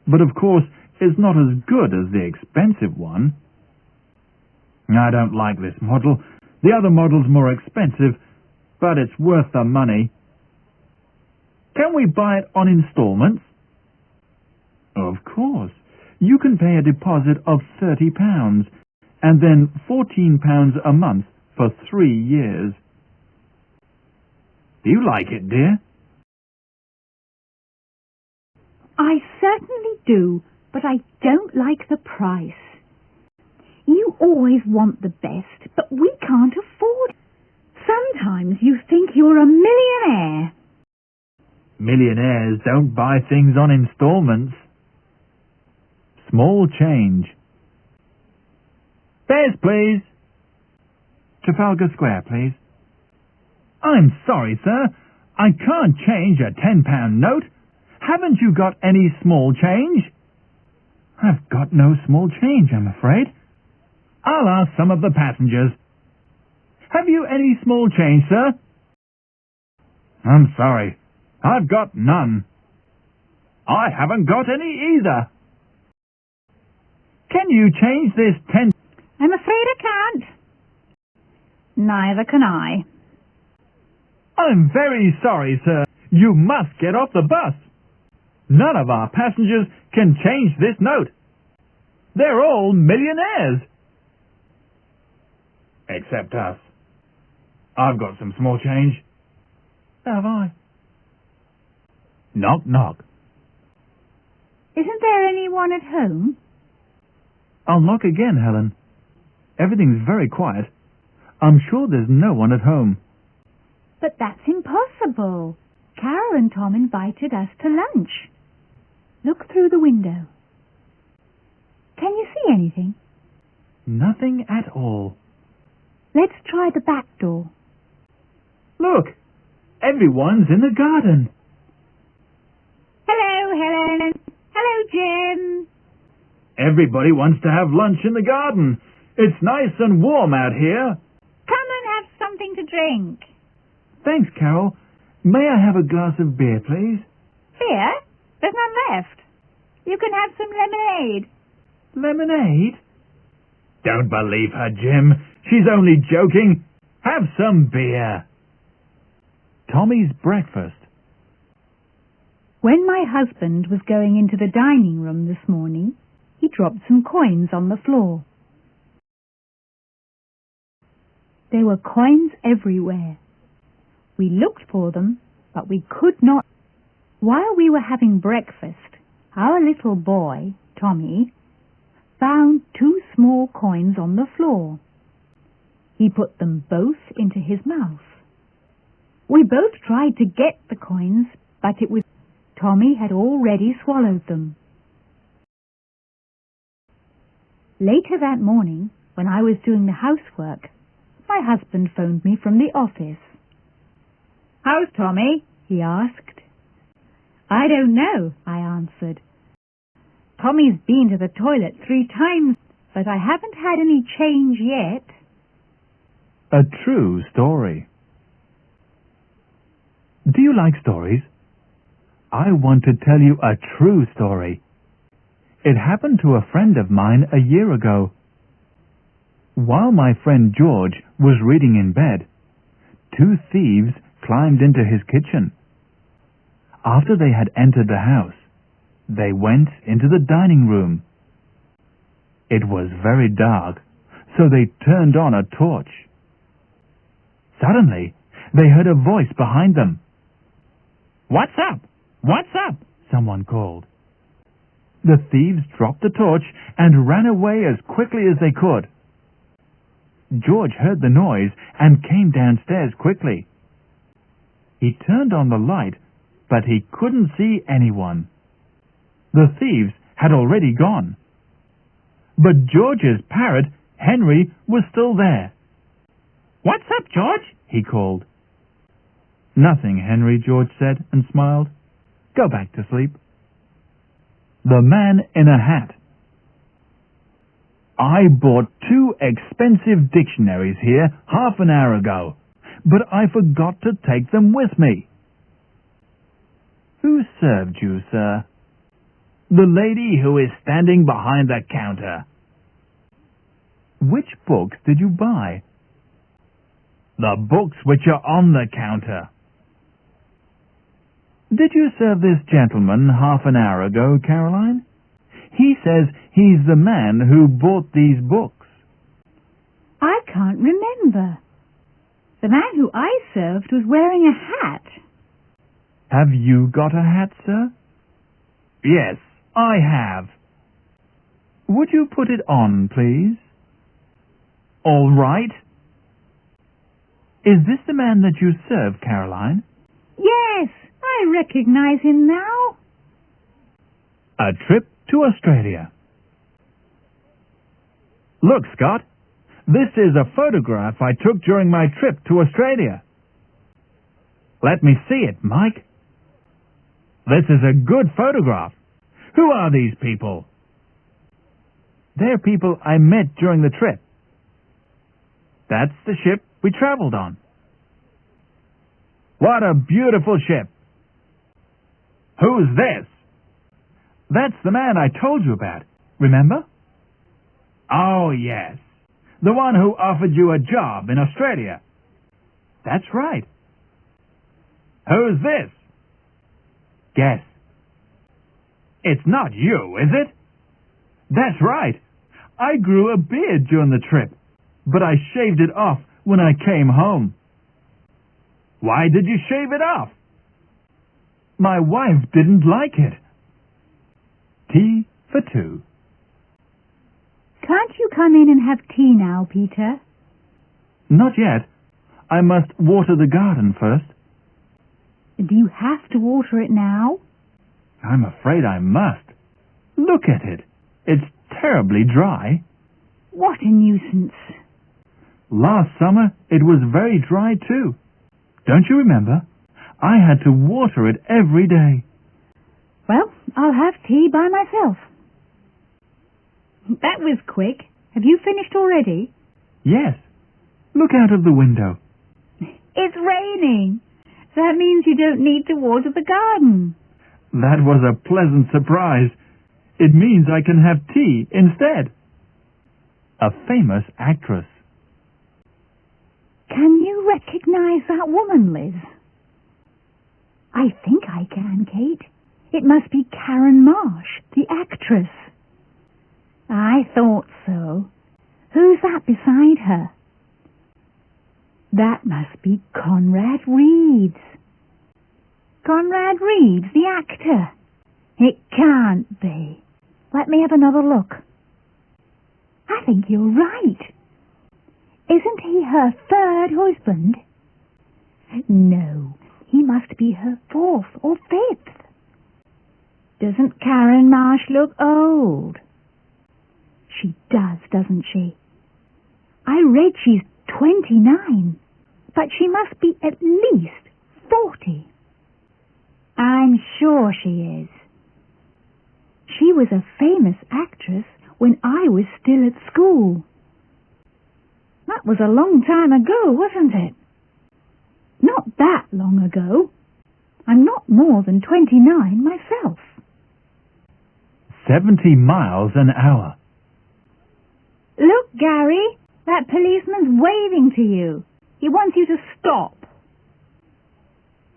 But of course, it's not as good as the expensive one. I don't like this model. The other model's more expensive, but it's worth the money. Can we buy it on installments? Of course. You can pay a deposit of £30 and then £14 a month for 3 years. Do you like it, dear? I certainly do, but I don't like the price. You always want the best, but we can't afford it. Sometimes you think you're a millionaire. Millionaires don't buy things on installments. Small change. Fares, please. Trafalgar Square, please. I'm sorry, sir. I can't change a £10 note. Haven't you got any small change? I've got no small change, I'm afraid. I'll ask some of the passengers. Have you any small change, sir? I'm sorry. I've got none. I haven't got any either. Can you change this 10? I'm afraid I can't. Neither can I. I'm very sorry, sir. You must get off the bus. None of our passengers can change this note. They're all millionaires. Except us. I've got some small change. Have I? Knock, knock. Isn't there anyone at home? I'll knock again, Helen. Everything's very quiet. I'm sure there's no one at home. But that's impossible. Carol and Tom invited us to lunch. Look through the window. Can you see anything? Nothing at all. Let's try the back door. Look! Everyone's in the garden. Hello, Helen. Hello, Jim. Everybody wants to have lunch in the garden. It's nice and warm out here. Come and have something to drink. Thanks, Carol. May I have a glass of beer, please? Beer? There's none left. You can have some lemonade. Lemonade? Don't believe her, Jim. She's only joking. Have some beer. Tommy's breakfast. When my husband was going into the dining room this morning, he dropped some coins on the floor. There were coins everywhere. We looked for them, but we could not. While we were having breakfast, our little boy, Tommy, found 2 small coins on the floor. He put them both into his mouth. We both tried to get the coins, but Tommy had already swallowed them. Later that morning, when I was doing the housework, my husband phoned me from the office. "How's Tommy?" he asked. "I don't know," I answered. "Tommy's been to the toilet 3 times, but I haven't had any change yet." A true story. Do you like stories? I want to tell you a true story. It happened to a friend of mine a year ago. While my friend George was reading in bed, 2 thieves climbed into his kitchen. After they had entered the house, they went into the dining room. It was very dark, so they turned on a torch. Suddenly, they heard a voice behind them. "What's up? What's up?" someone called. The thieves dropped the torch and ran away as quickly as they could. George heard the noise and came downstairs quickly. He turned on the light, but he couldn't see anyone. The thieves had already gone. But George's parrot, Henry, was still there. "What's up, George?" he called. "Nothing, Henry," George said and smiled. "Go back to sleep." The man in a hat. "I bought 2 expensive dictionaries here half an hour ago, but I forgot to take them with me." "Who served you, sir?" "The lady who is standing behind the counter." "Which books did you buy?" "The books which are on the counter." "Did you serve this gentleman half an hour ago, Caroline? He says he's the man who bought these books." I can't remember. The man who I served was wearing a hat. "Have you got a hat, sir?" "Yes, I have." "Would you put it on, please?" "All right." "Is this the man that you served, Caroline?" Yes, I recognize him now. A trip to Australia. "Look, Scott, this is a photograph I took during my trip to Australia." Let me see it, Mike. This is a good photograph. Who are these people? They're people I met during the trip. That's the ship we traveled on. What a beautiful ship. Who's this? That's the man I told you about, remember? Oh, yes. The one who offered you a job in Australia. That's right. Who's this? Guess. It's not you, is it? That's right. I grew a beard during the trip, but I shaved it off when I came home. Why did you shave it off? My wife didn't like it. Tea for two. Can't you come in and have tea now, Peter? Not yet. I must water the garden first. Do you have to water it now? I'm afraid I must. Look at it. It's terribly dry. What a nuisance. Last summer it was very dry too. Don't you remember? I had to water it every day. Well, I'll have tea by myself. That was quick. Have you finished already? Yes. Look out of the window. It's raining. That means you don't need to water the garden. That was a pleasant surprise. It means I can have tea instead. A famous actress. Can you recognize that woman, Liz? I think I can, Kate. It must be Karen Marsh, the actress. I thought so. Who's that beside her? That must be Conrad Reeves. Conrad Reeves, the actor. It can't be. Let me have another look. I think you're right. Isn't he her third husband? No, he must be her fourth or fifth. Doesn't Karen Marsh look old? She does, doesn't she? I read she's 29, but she must be at least 40. I'm sure she is. She was a famous actress when I was still at school. That was a long time ago, wasn't it? Not that long ago. I'm not more than 29 myself. 70 miles an hour. Look, Gary, that policeman's waving to you. He wants you to stop.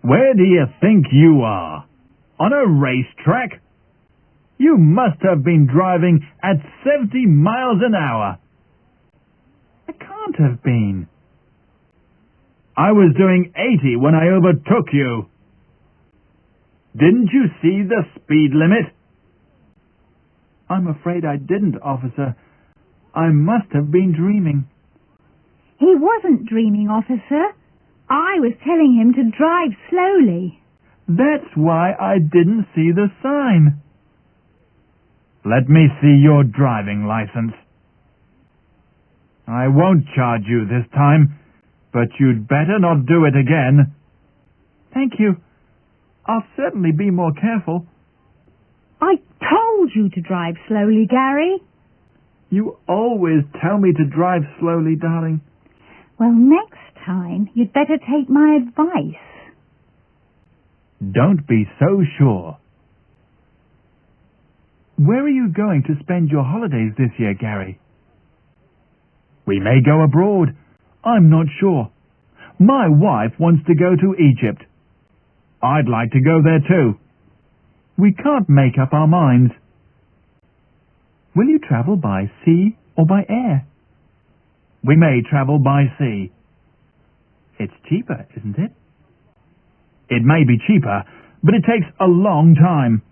Where do you think you are? On a racetrack? You must have been driving at 70 miles an hour. I can't have been. I was doing 80 when I overtook you. Didn't you see the speed limit? I'm afraid I didn't, officer. I must have been dreaming. He wasn't dreaming, officer. I was telling him to drive slowly. That's why I didn't see the sign. Let me see your driving license. I won't charge you this time, but you'd better not do it again. Thank you. I'll certainly be more careful. I told you to drive slowly, Gary. You always tell me to drive slowly, darling. Well, next time you'd better take my advice. Don't be so sure. Where are you going to spend your holidays this year, Gary? We may go abroad. I'm not sure. My wife wants to go to Egypt. I'd like to go there too. We can't make up our minds. Will you travel by sea or by air? We may travel by sea. It's cheaper, isn't it? It may be cheaper, but it takes a long time.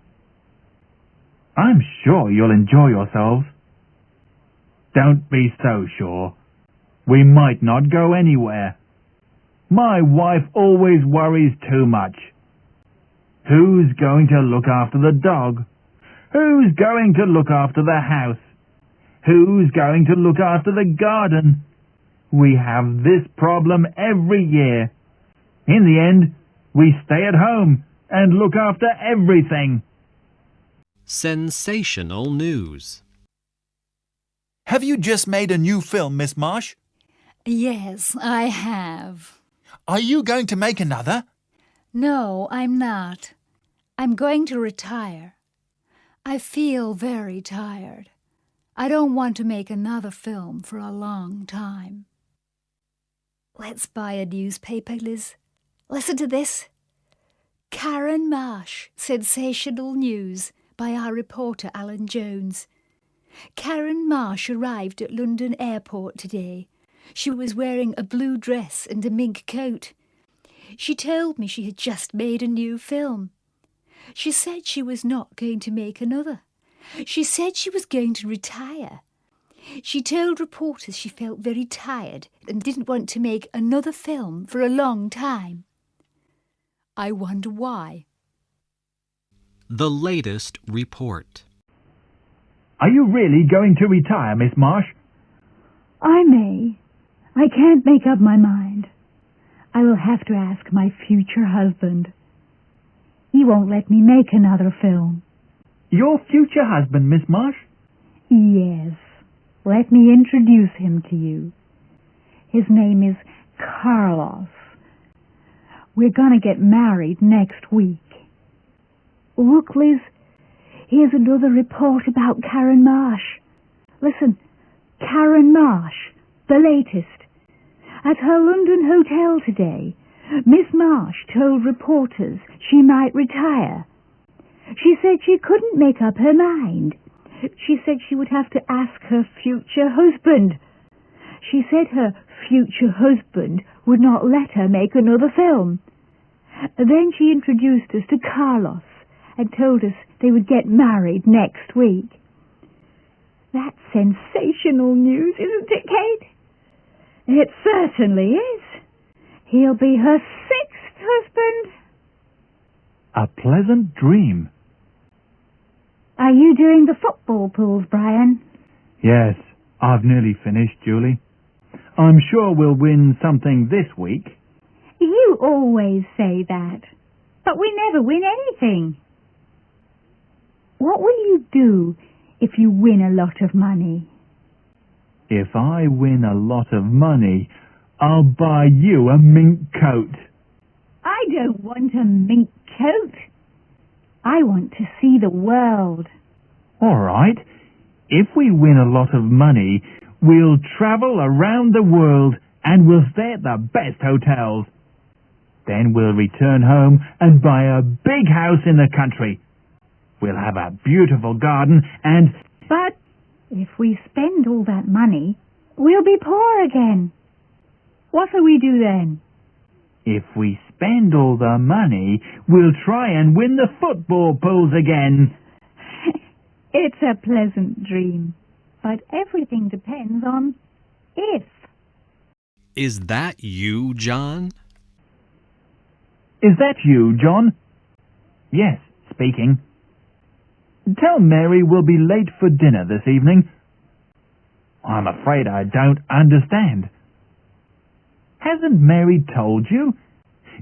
I'm sure you'll enjoy yourselves. Don't be so sure. We might not go anywhere. My wife always worries too much. Who's going to look after the dog? Who's going to look after the house? Who's going to look after the garden? We have this problem every year. In the end, We stay at home and look after everything. Sensational news. Have you just made a new film, Miss Marsh? Yes, I have. Are you going to make another? No, I'm not. I'm going to retire. I feel very tired. I don't want to make another film for a long time. Let's buy a newspaper, Liz. Listen to this. Karen Marsh, sensational news by our reporter Alan Jones. Karen Marsh arrived at London Airport today. She was wearing a blue dress and a mink coat. She told me she had just made a new film. She said she was not going to make another. She said she was going to retire. She told reporters she felt very tired and didn't want to make another film for a long time. I wonder why. The latest report. Are you really going to retire, Miss Marsh? I may. I can't make up my mind. I will have to ask my future husband. He won't let me make another film. Your future husband, Miss Marsh? Yes. Let me introduce him to you. His name is Carlos. We're going to get married next week. Look, Liz, here's another report about Karen Marsh. Listen, Karen Marsh, the latest. At her London hotel today, Miss Marsh told reporters she might retire. She said she couldn't make up her mind. She said she would have to ask her future husband. She said her future husband would not let her make another film. Then she introduced us to Carlos and told us they would get married next week. That's sensational news, isn't it, Kate? It certainly is. He'll be her sixth husband. A pleasant dream. Are you doing the football pools, Brian? Yes, I've nearly finished, Julie. I'm sure we'll win something this week. You always say that, but we never win anything. What will you do if you win a lot of money? If I win a lot of money, I'll buy you a mink coat. I don't want a mink coat. I want to see the world. All right. If we win a lot of money, we'll travel around the world and we'll stay at the best hotels. Then we'll return home and buy a big house in the country. We'll have a beautiful garden and... But if we spend all that money, we'll be poor again. What will we do then? If we spend all the money, we'll try and win the football pools again. It's a pleasant dream, but everything depends on if. Is that you, John? Is that you, John? Yes, speaking. Tell Mary we'll be late for dinner this evening. I'm afraid I don't understand. Hasn't Mary told you?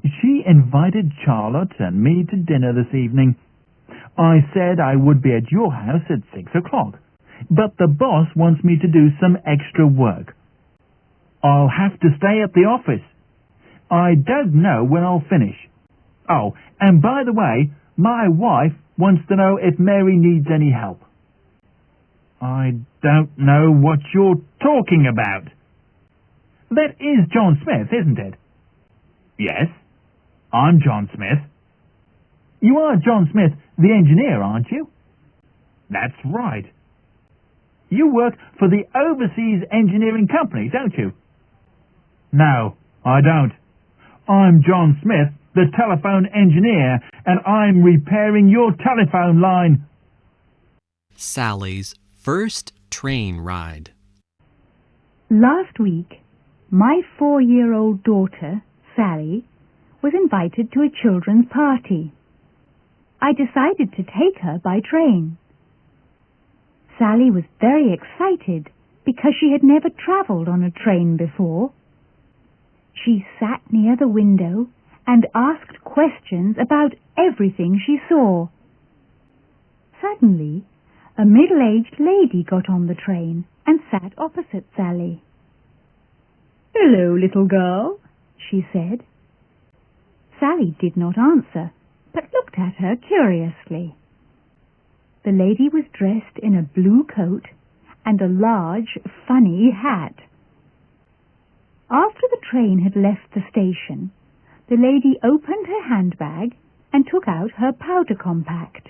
She invited Charlotte and me to dinner this evening. I said I would be at your house at 6 o'clock, but the boss wants me to do some extra work. I'll have to stay at the office. I don't know when I'll finish. Oh, and by the way, my wife wants to know if Mary needs any help. I don't know what you're talking about. That is John Smith, isn't it? Yes, I'm John Smith. You are John Smith, the engineer, aren't you? That's right. You work for the Overseas Engineering Company, don't you? No, I don't. I'm John Smith, the telephone engineer, and I'm repairing your telephone line. Sally's first train ride. Last week, my 4-year-old daughter, Sally, was invited to a children's party. I decided to take her by train. Sally was very excited because she had never travelled on a train before. She sat near the window and asked questions about everything she saw. Suddenly, a middle-aged lady got on the train and sat opposite Sally. "Hello, little girl," she said. Sally did not answer, but looked at her curiously. The lady was dressed in a blue coat and a large, funny hat. After the train had left the station, the lady opened her handbag and took out her powder compact.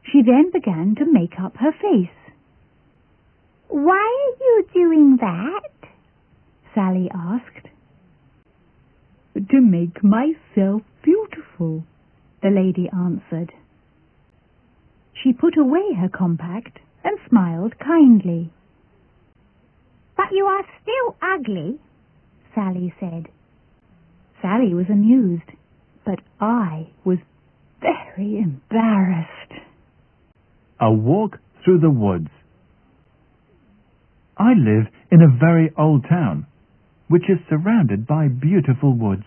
She then began to make up her face. "Why are you doing that?" Sally asked. "To make myself beautiful," the lady answered. She put away her compact and smiled kindly. "But you are still ugly," Sally said. Sally was amused, but I was very embarrassed. A walk through the woods. I live in a very old town, which is surrounded by beautiful woods.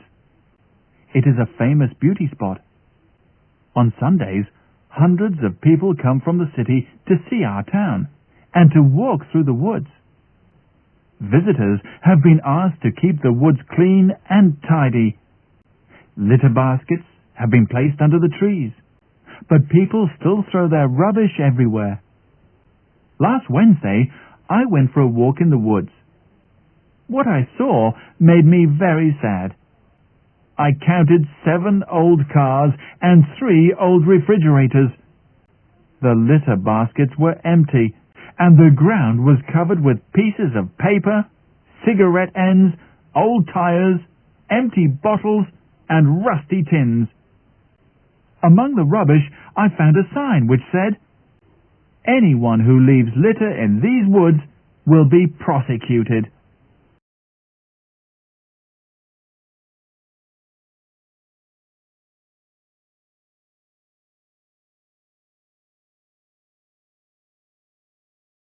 It is a famous beauty spot. On Sundays, hundreds of people come from the city to see our town and to walk through the woods. Visitors have been asked to keep the woods clean and tidy. Litter baskets have been placed under the trees, but people still throw their rubbish everywhere. Last Wednesday, I went for a walk in the woods. What I saw made me very sad. I counted 7 old cars and 3 old refrigerators. The litter baskets were empty, and the ground was covered with pieces of paper, cigarette ends, old tires, empty bottles, and rusty tins. Among the rubbish, I found a sign which said, "Anyone who leaves litter in these woods will be prosecuted."